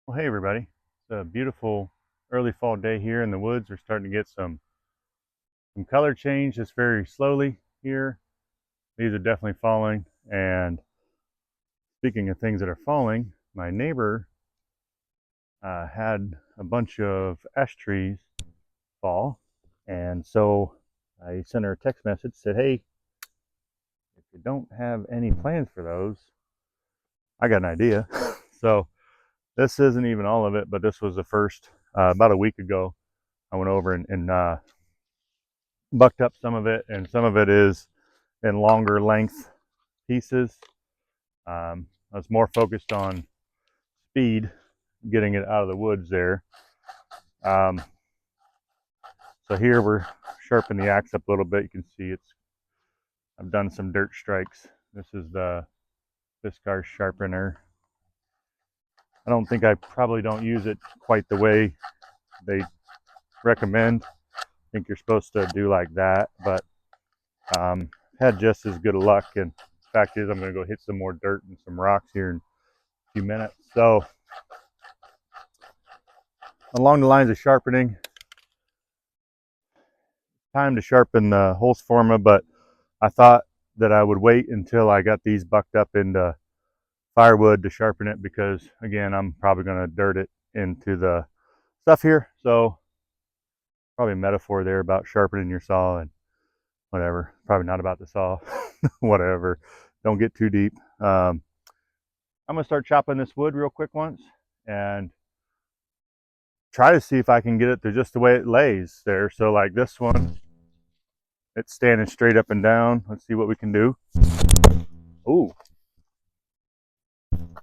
Well, hey everybody. It's a beautiful early fall day here in the woods. We're starting to get some color change just very slowly here. These are definitely falling. And speaking of things that are falling, my neighbor had a bunch of ash trees fall. And so I sent her a text message, said, hey, if you don't have any plans for those, I got an idea. So this isn't even all of it, but this was the first. About a week ago, I went over and bucked up some of it, and some of it is in longer length pieces. I was more focused on speed, getting it out of the woods there. Um, so here we're sharpening the axe up a little bit. You can see I've done some dirt strikes. This is the Fiskar sharpener. I don't think I probably don't use it quite the way they recommend. I think you're supposed to do like that, but had just as good luck. And the fact is, I'm going to go hit some more dirt and some rocks here in a few minutes. So along the lines of sharpening, time to sharpen the Holst Forma, but I thought that I would wait until I got these bucked up into firewood to sharpen it, because again, I'm probably going to dirt it into the stuff here. So probably a metaphor there about sharpening your saw and whatever. Probably not about the saw. Whatever. Don't get too deep. I'm going to start chopping this wood real quick once and try to see if I can get it to just the way it lays there. So like this one, it's standing straight up and down. Let's see what we can do. Ooh,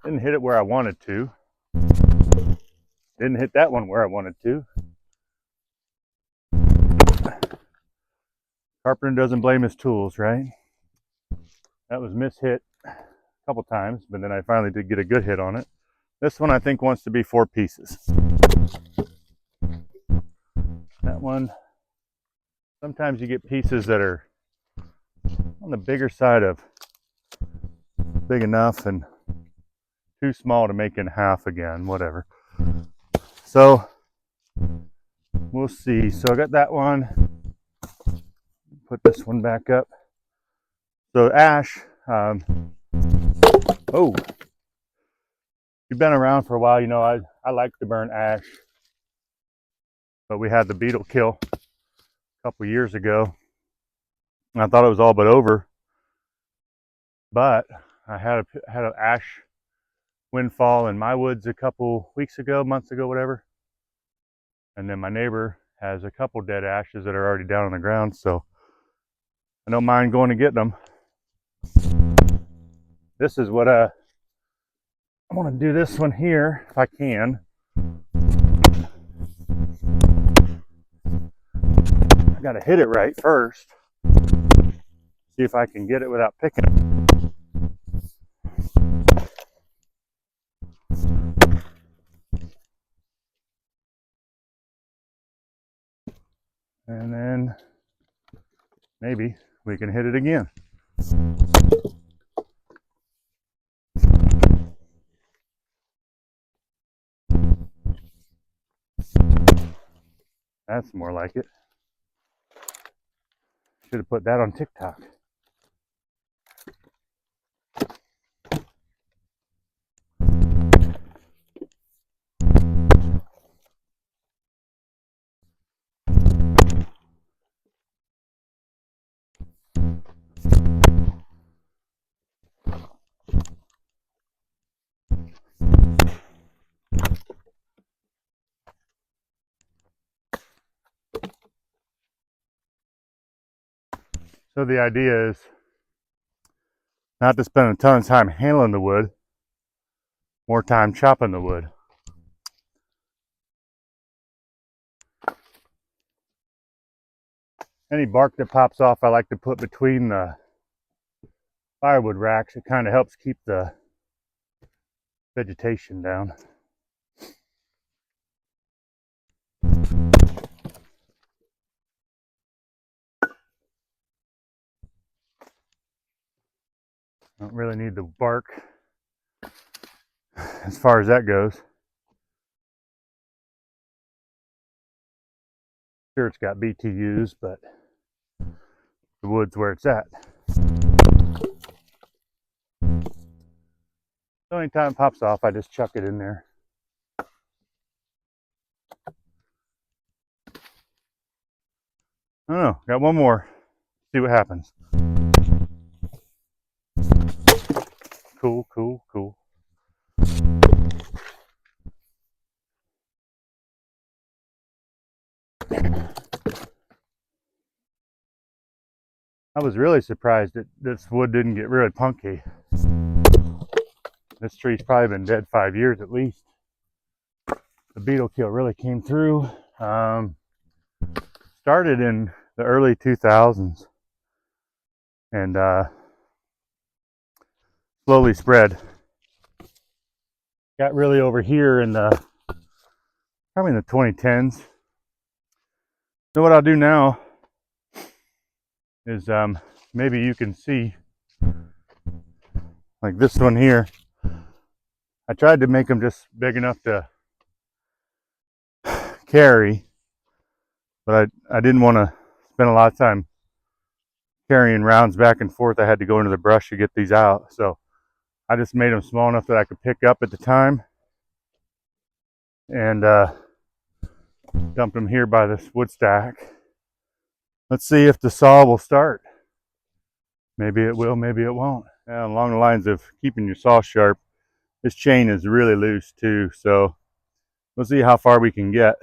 didn't hit it where I wanted to. Didn't hit that one where I wanted to. Carpenter doesn't blame his tools, right? That was mishit a couple times, but then I finally did get a good hit on it. This one I think wants to be 4 pieces. That one, sometimes you get pieces that are on the bigger side of big enough and too small to make in half again, whatever. So we'll see. So I got that one. Put this one back up. So ash, oh, you've been around for a while, you know I like to burn ash, but we had the beetle kill a couple years ago, and I thought it was all but over. But I had an ash windfall in my woods a couple weeks ago, months ago, whatever. And then my neighbor has a couple dead ashes that are already down on the ground, so I don't mind going to get them. This is what I want to do. This one here, if I can. I got to hit it right first. See if I can get it without picking it. And then maybe we can hit it again. That's more like it. Should have put that on TikTok. So the idea is not to spend a ton of time handling the wood, more time chopping the wood. Any bark that pops off, I like to put between the firewood racks. It kind of helps keep the vegetation down. Don't really need the bark as far as that goes. Sure, it's got BTUs, but the wood's where it's at. So anytime it pops off, I just chuck it in there. I don't know, got one more. See what happens. Cool, cool, cool. I was really surprised that this wood didn't get really punky. This tree's probably been dead 5 years at least. The beetle kill really came through. Started in the early 2000s and slowly spread. Got really over here in the probably in the 2010s. So what I'll do now is maybe you can see like this one here. I tried to make them just big enough to carry, but I didn't want to spend a lot of time carrying rounds back and forth. I had to go into the brush to get these out, so I just made them small enough that I could pick up at the time and dumped them here by this wood stack. Let's see if the saw will start. Maybe it will, maybe it won't. And along the lines of keeping your saw sharp, this chain is really loose too, so we'll see how far we can get.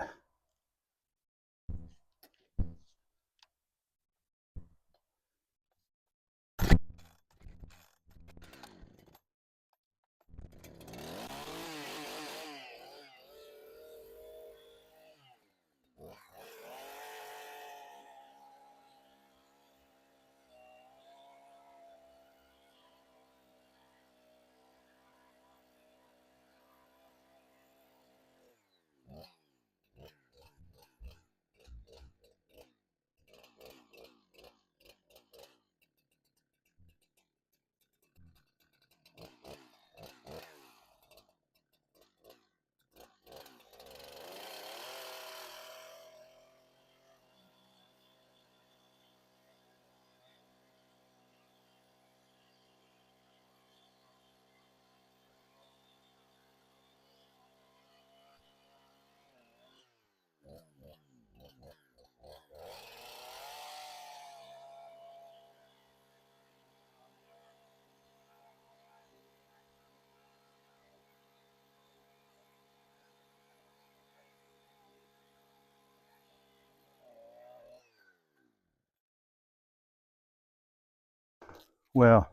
Well,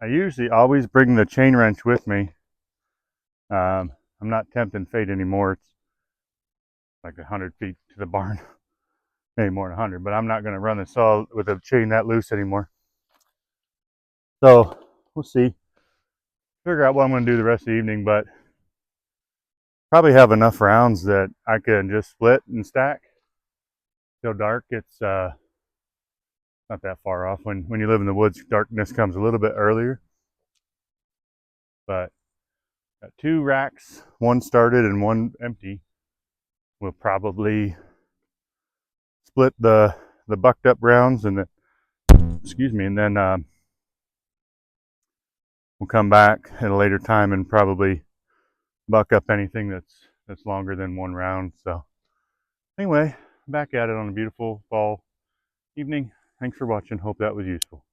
I usually always bring the chain wrench with me. I'm not tempting fate anymore. It's like 100 feet to the barn, maybe more than 100, but I'm not going to run the saw with a chain that loose anymore. So we'll see. Figure out what I'm going to do the rest of the evening, but probably have enough rounds that I can just split and stack till dark. It's not that far off. When you live in the woods, darkness comes a little bit earlier. But got 2 racks, one started and one empty. We'll probably split the bucked up rounds and then we'll come back at a later time and probably buck up anything that's longer than 1 round. So anyway, back at it on a beautiful fall evening. Thanks for watching. Hope that was useful.